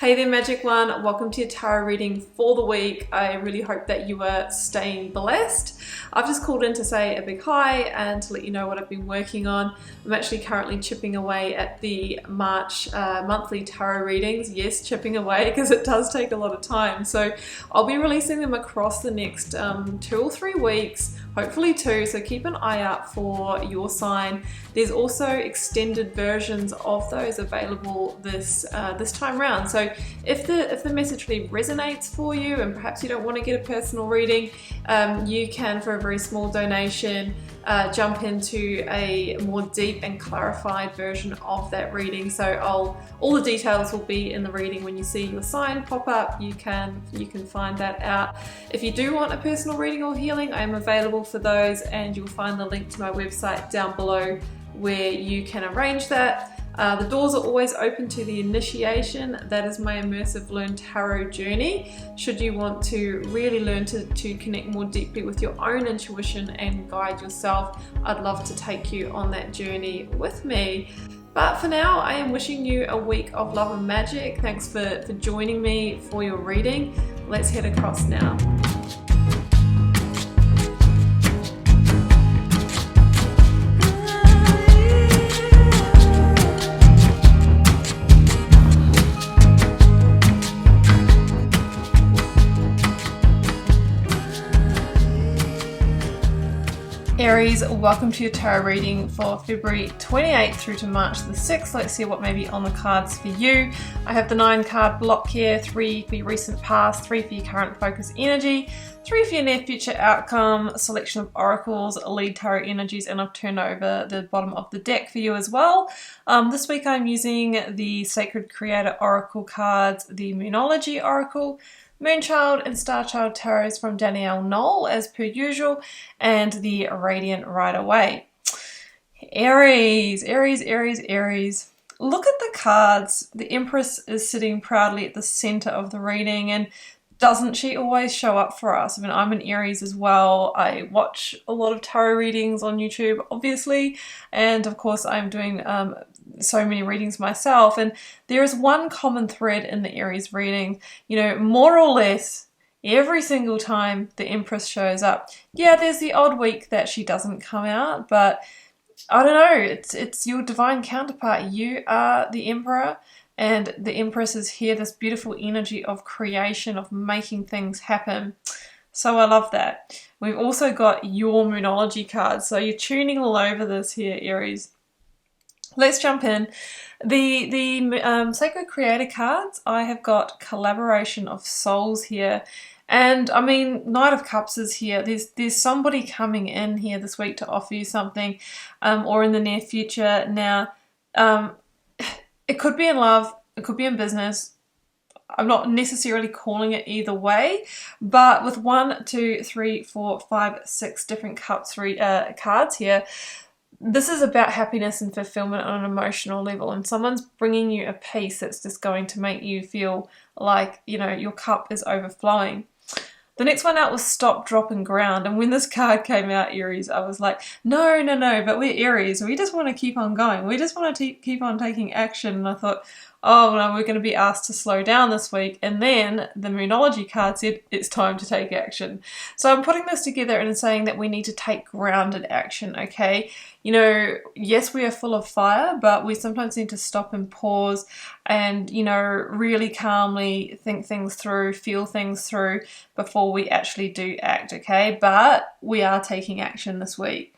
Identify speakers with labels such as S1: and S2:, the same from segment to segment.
S1: Hey there, Magic One. Welcome to your tarot reading for the week. I really hope that you are staying blessed. I've just called in to say a big hi and to let you know what I've been working on. I'm actually currently chipping away at the March monthly tarot readings. Yes, chipping away because it does take a lot of time. So I'll be releasing them across the next 2 or 3 weeks, hopefully 2. So keep an eye out for your sign. There's also extended versions of those available this time round. So if the message really resonates for you and perhaps you don't want to get a personal reading, you can, for a very small donation, jump into a more deep and clarified version of that reading. So all the details will be in the reading. When you see your sign pop up, you can find that out. If you do want a personal reading or healing, I am available for those, and you'll find the link to my website down below where you can arrange that. The doors are always open to the initiation. That is my immersive Learn Tarot journey. Should you want to really learn to connect more deeply with your own intuition and guide yourself, I'd love to take you on that journey with me. But for now, I am wishing you a week of love and magic. Thanks for joining me for your reading. Let's head across now. Aries, welcome to your tarot reading for February 28th through to March the 6th. Let's see what may be on the cards for you. I have the 9 card block here, 3 for your recent past, 3 for your current focus energy, 3 for your near future outcome, a selection of oracles, lead tarot energies, and I've turned over the bottom of the deck for you as well. This week I'm using the Sacred Creator Oracle cards, the Moonology Oracle, Moonchild and Starchild Tarots from Danielle Knoll as per usual, and the Radiant Right Away. Aries, Aries, Aries, Aries. Look at the cards. The Empress is sitting proudly at the center of the reading, and doesn't she always show up for us? I mean, I'm an Aries as well. I watch a lot of tarot readings on YouTube, obviously, and of course I'm doing so many readings myself, and there is one common thread in the Aries reading. You know, more or less every single time the Empress shows up. Yeah, there's the odd week that she doesn't come out, but I don't know, it's your divine counterpart. You are the Emperor, and the Empress is here, this beautiful energy of creation, of making things happen. So I love that. We've also got your Moonology cards, so you're tuning all over this here, Aries. Let's jump in. The Sacred Creator cards, I have got Collaboration of Souls here. And I mean, Knight of Cups is here. There's somebody coming in here this week to offer you something, or in the near future. Now, it could be in love, it could be in business. I'm not necessarily calling it either way, but with 1, 2, 3, 4, 5, 6 different cards here, this is about happiness and fulfillment on an emotional level, and someone's bringing you a piece that's just going to make you feel like, you know, your cup is overflowing. The next one out was Stop, Drop and Ground, and when this card came out, Aries, I was like, no, but we're Aries, we just want to keep on going, we just want to keep on taking action. And I thought, oh no, we're going to be asked to slow down this week. And then the Moonology card said it's time to take action. So I'm putting this together and saying that we need to take grounded action, okay? You know, yes, we are full of fire, but we sometimes need to stop and pause and, you know, really calmly think things through, feel things through before we actually do act, okay? But we are taking action this week.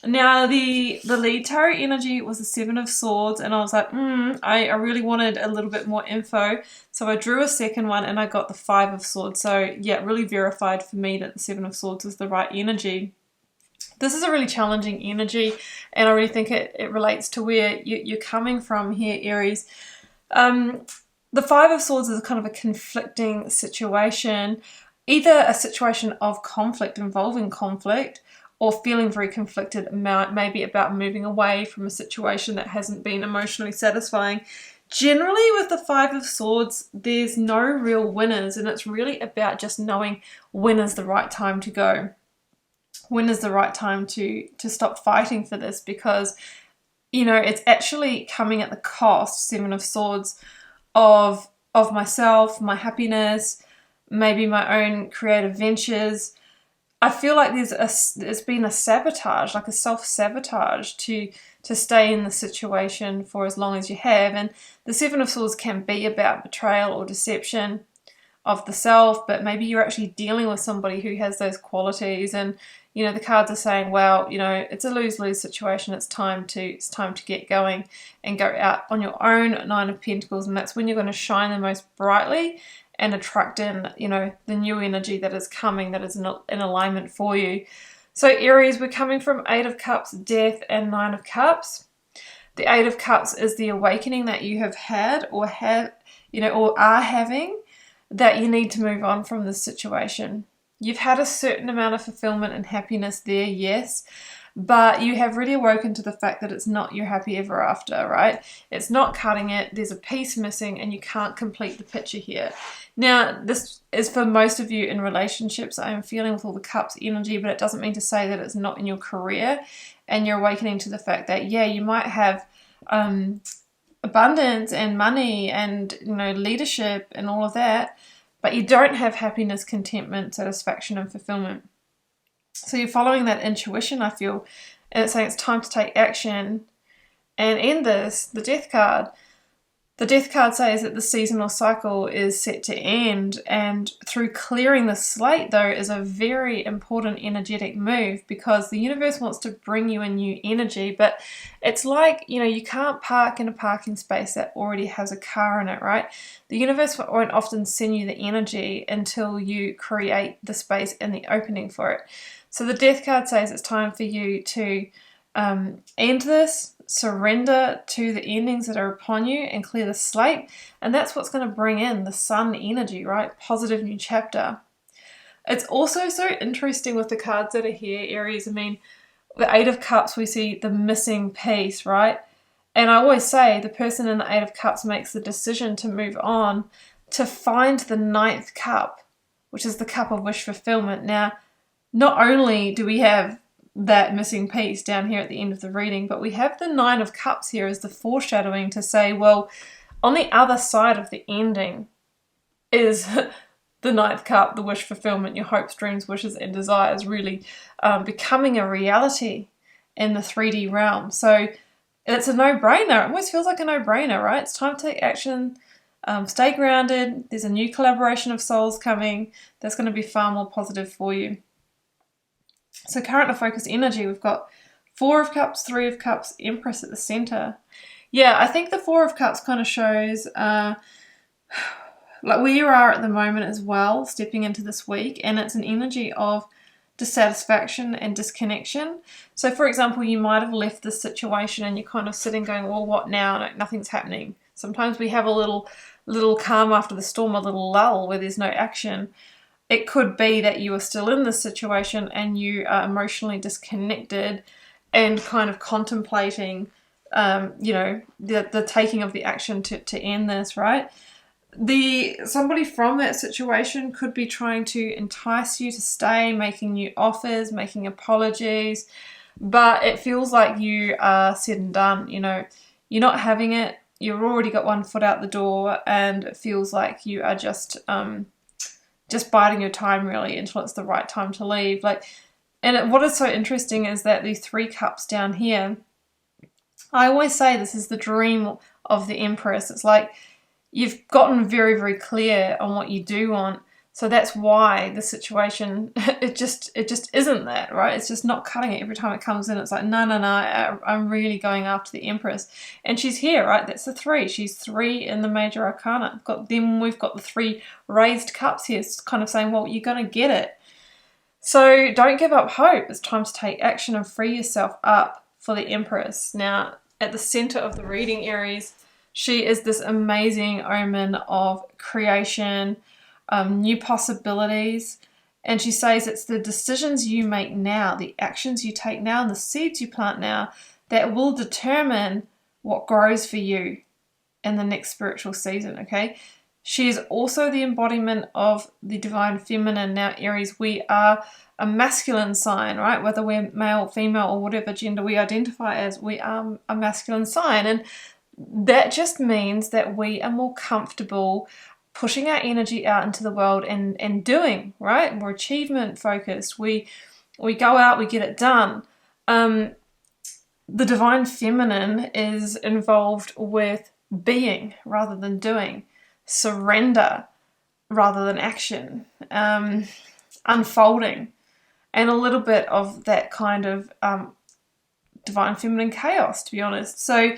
S1: Now, the lead tarot energy was the 7 of Swords, and I was like, I really wanted a little bit more info, so I drew a second one and I got the 5 of Swords. So yeah, it really verified for me that the 7 of Swords is the right energy. This is a really challenging energy, and I really think it relates to where you're coming from here, Aries. The 5 of Swords is kind of a conflicting situation, either a situation of conflict, involving conflict, or feeling very conflicted, maybe about moving away from a situation that hasn't been emotionally satisfying. Generally with the 5 of Swords, there's no real winners, and it's really about just knowing when is the right time to go. When is the right time to stop fighting for this, because, you know, it's actually coming at the cost, 7 of Swords, of of myself, my happiness, maybe my own creative ventures. I feel like there's been a sabotage, like a self-sabotage to stay in the situation for as long as you have. And the Seven of Swords can be about betrayal or deception of the self, but maybe you're actually dealing with somebody who has those qualities, and you know the cards are saying, well, you know, it's a lose-lose situation. It's time to get going and go out on your own. Nine of Pentacles, and that's when you're going to shine the most brightly and attract in, you know, the new energy that is coming, that is in alignment for you. So Aries, we're coming from Eight of Cups, Death, and Nine of Cups. The Eight of Cups is the awakening that you have had or are having, that you need to move on from this situation. You've had a certain amount of fulfillment and happiness there, yes, but you have really awoken to the fact that it's not your happy ever after, right? It's not cutting it. There's a piece missing and you can't complete the picture here. Now, this is for most of you in relationships. I am feeling with all the cups energy, but it doesn't mean to say that it's not in your career, and you're awakening to the fact that, yeah, you might have abundance and money and, you know, leadership and all of that, but you don't have happiness, contentment, satisfaction, and fulfillment. So you're following that intuition, I feel, and it's saying it's time to take action. And in this, the Death card says that the seasonal cycle is set to end, and through clearing the slate, though, is a very important energetic move, because the universe wants to bring you a new energy, but it's like, you know, you can't park in a parking space that already has a car in it, right? The universe won't often send you the energy until you create the space and the opening for it. So the Death card says it's time for you to end this, surrender to the endings that are upon you, and clear the slate. And that's what's going to bring in the sun energy, right? Positive new chapter. It's also so interesting with the cards that are here, Aries. I mean, the Eight of Cups, we see the missing piece, right? And I always say the person in the Eight of Cups makes the decision to move on, to find the Ninth Cup, which is the cup of wish fulfillment. Now, not only do we have that missing piece down here at the end of the reading, but we have the Nine of Cups here as the foreshadowing to say, well, on the other side of the ending is the Ninth Cup, the wish fulfillment, your hopes, dreams, wishes, and desires really becoming a reality in the 3D realm. So it's a no-brainer. It almost feels like a no-brainer, right? It's time to take action. Stay grounded. There's a new collaboration of souls coming that's going to be far more positive for you. So current of focus energy, we've got Four of Cups, Three of Cups, Empress at the center. Yeah, I think the Four of Cups kind of shows like where you are at the moment as well, stepping into this week, and it's an energy of dissatisfaction and disconnection. So for example, you might have left this situation and you're kind of sitting going, well, what now? No, nothing's happening. Sometimes we have a little calm after the storm, a little lull where there's no action. It could be that you are still in this situation and you are emotionally disconnected and kind of contemplating, you know, the taking of the action to end this, right? Somebody from that situation could be trying to entice you to stay, making you offers, making apologies, but it feels like you are said and done. You know, you're not having it. You've already got one foot out the door, and it feels like you are just biding your time really until it's the right time to leave. What is so interesting is that the Three Cups down here, I always say this is the dream of the Empress. It's like you've gotten very, very clear on what you do want. So that's why the situation, it just isn't that, right? It's just not cutting it every time it comes in. It's like, no, I'm really going after the Empress. And she's here, right? That's the three. She's three in the major arcana. We've got the three raised cups here. It's kind of saying, well, you're going to get it. So don't give up hope. It's time to take action and free yourself up for the Empress. Now, at the center of the reading, Aries, she is this amazing omen of creation, new possibilities, and she says it's the decisions you make now, the actions you take now, and the seeds you plant now that will determine what grows for you in the next spiritual season, okay? She is also the embodiment of the divine feminine. Now, Aries, we are a masculine sign, right? Whether we're male, female, or whatever gender we identify as, we are a masculine sign, and that just means that we are more comfortable pushing our energy out into the world and doing, right? More achievement focused. We go out, we get it done. The divine feminine is involved with being rather than doing, surrender rather than action, unfolding, and a little bit of that kind of divine feminine chaos, to be honest. So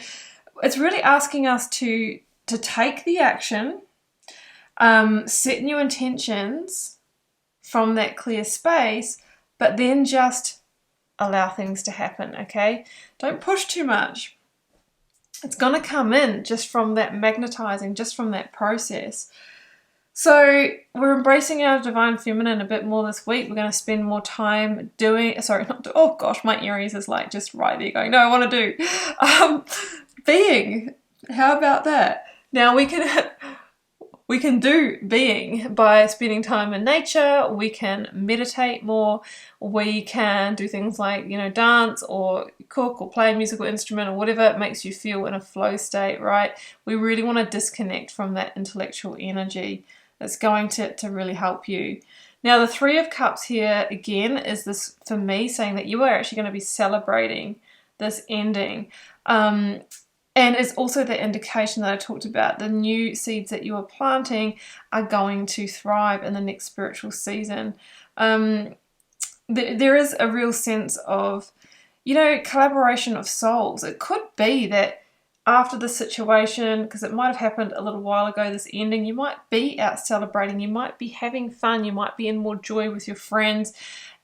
S1: it's really asking us to take the action, set new intentions from that clear space, but then just allow things to happen, okay? Don't push too much. It's going to come in just from that magnetizing, just from that process. So we're embracing our divine feminine a bit more this week. We're going to spend more time oh gosh, my Aries is like just right there going, no, I want to do. Being. How about that? Now we can do being by spending time in nature. We can meditate more. We can do things like, dance or cook or play a musical instrument or whatever makes you feel in a flow state, right? We really want to disconnect from that intellectual energy. That's going to really help you. Now, the Three of Cups here, again, is this, for me, saying that you are actually going to be celebrating this ending. And it's also the indication that I talked about. The new seeds that you are planting are going to thrive in the next spiritual season. There is a real sense of, collaboration of souls. It could be that after the situation, because it might have happened a little while ago, this ending, you might be out celebrating, you might be having fun, you might be in more joy with your friends.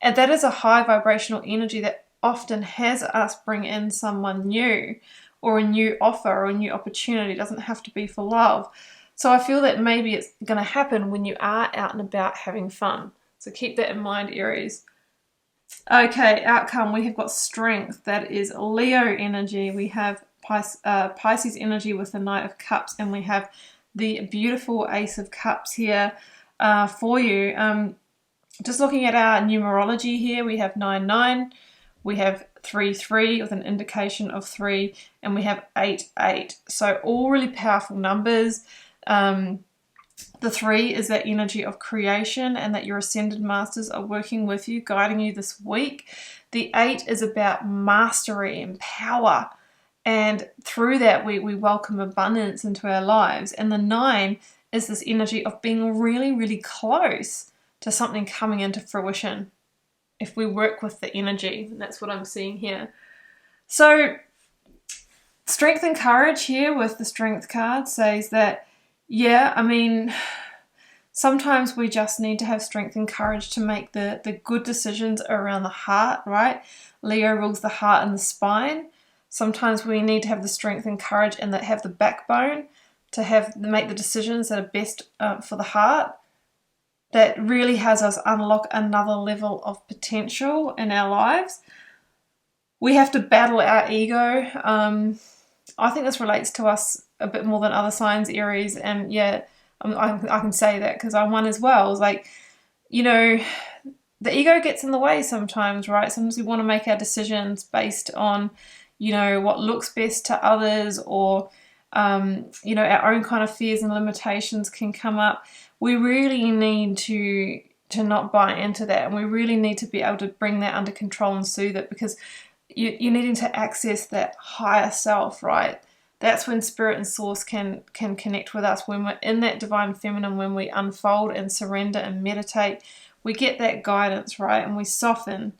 S1: And that is a high vibrational energy that often has us bring in someone new, or a new offer or a new opportunity. It doesn't have to be for love. So I feel that maybe it's going to happen when you are out and about having fun. So keep that in mind, Aries. Okay, outcome. We have got strength. That is Leo energy. We have Pisces energy with the Knight of Cups. And we have the beautiful Ace of Cups here for you. Just looking at our numerology here, we have 9-9. We have 3-3 with an indication of 3, and we have 8-8. So all really powerful numbers. The 3 is that energy of creation and that your ascended masters are working with you, guiding you this week. The 8 is about mastery and power, and through that we welcome abundance into our lives. And the 9 is this energy of being really, really close to something coming into fruition if we work with the energy. And that's what I'm seeing here. So strength and courage here with the strength card says that, sometimes we just need to have strength and courage to make the good decisions around the heart, right? Leo rules the heart and the spine. Sometimes we need to have the strength and courage and that have the backbone to make the decisions that are best for the heart. That really has us unlock another level of potential in our lives. We have to battle our ego. I think this relates to us a bit more than other signs, Aries, and I can say that because I'm one as well. It's like, the ego gets in the way sometimes, right? Sometimes we want to make our decisions based on, what looks best to others, or, our own kind of fears and limitations can come up. We really need to not buy into that, and we really need to be able to bring that under control and soothe it, because you're needing to access that higher self, right? That's when spirit and source can connect with us. When we're in that divine feminine, when we unfold and surrender and meditate, we get that guidance, right? And we soften,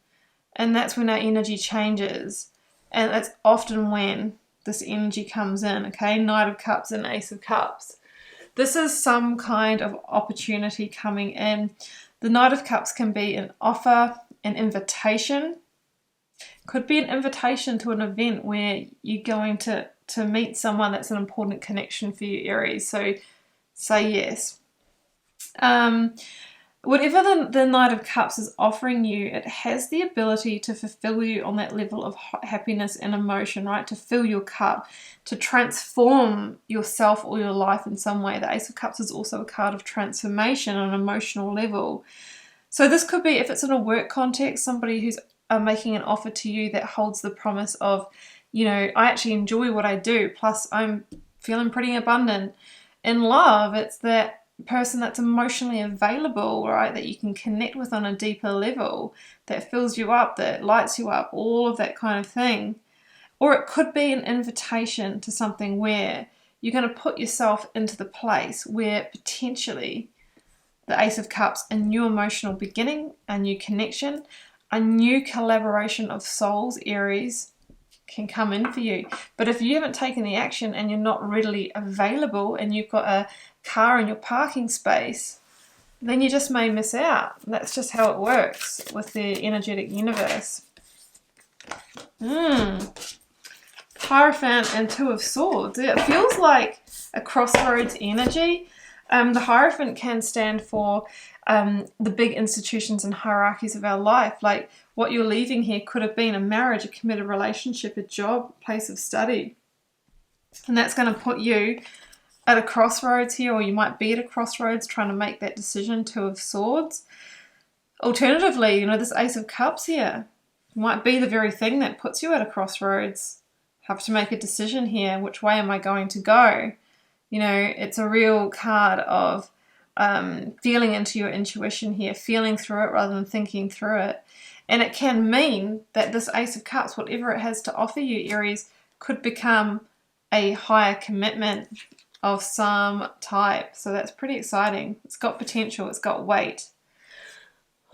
S1: and that's when our energy changes. And that's often when this energy comes in, okay? Knight of Cups and Ace of Cups. This is some kind of opportunity coming in. The Knight of Cups can be an offer, an invitation. Could be an invitation to an event where you're going to meet someone that's an important connection for you, Aries. So say yes. Whatever the Knight of Cups is offering you, it has the ability to fulfill you on that level of happiness and emotion, right? To fill your cup, to transform yourself or your life in some way. The Ace of Cups is also a card of transformation on an emotional level. So this could be, if it's in a work context, somebody who's making an offer to you that holds the promise of you know, I actually enjoy what I do, plus I'm feeling pretty abundant. In love, it's that person that's emotionally available, right, that you can connect with on a deeper level, that fills you up, that lights you up, all of that kind of thing. Or it could be an invitation to something where you're going to put yourself into the place where potentially the Ace of Cups, a new emotional beginning, a new connection, a new collaboration of souls, Aries, can come in for you. But if you haven't taken the action and you're not readily available and you've got a car in your parking space, then you just may miss out. That's just how it works with the energetic universe. Hierophant and Two of Swords. It feels like a crossroads energy. The Hierophant can stand for the big institutions and hierarchies of our life. Like what you're leaving here could have been a marriage, a committed relationship, a job, place of study. And that's going to put you at a crossroads here, or you might be at a crossroads trying to make that decision. Two of Swords. Alternatively, you know, this Ace of Cups here might be the very thing that puts you at a crossroads. Have to make a decision here. Which way am I going to go? You know, it's a real card of feeling into your intuition here, feeling through it rather than thinking through it. And it can mean that this Ace of Cups, whatever it has to offer you, Aries, could become a higher commitment of some type. So that's pretty exciting. It's got potential. It's got weight.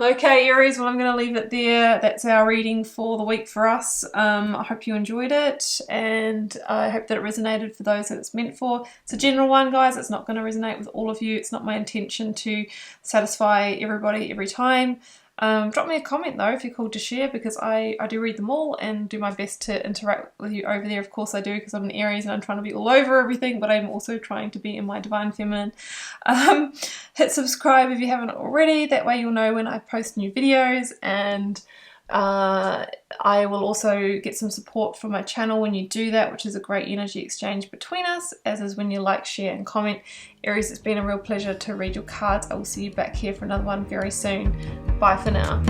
S1: Okay, Aries, well, I'm going to leave it there. That's our reading for the week for us. I hope you enjoyed it, and I hope that it resonated for those that it's meant for. It's a general one, guys. It's not going to resonate with all of you. It's not my intention to satisfy everybody every time. Drop me a comment, though, if you're called to share, because I do read them all and do my best to interact with you over there. Of course I do, because I'm an Aries and I'm trying to be all over everything, but I'm also trying to be in my divine feminine. Hit subscribe if you haven't already. That way you'll know when I post new videos, and I will also get some support from my channel when you do that, which is a great energy exchange between us, as is when you like, share and comment. Aries, it's been a real pleasure to read your cards. I will see you back here for another one very soon. Bye for now.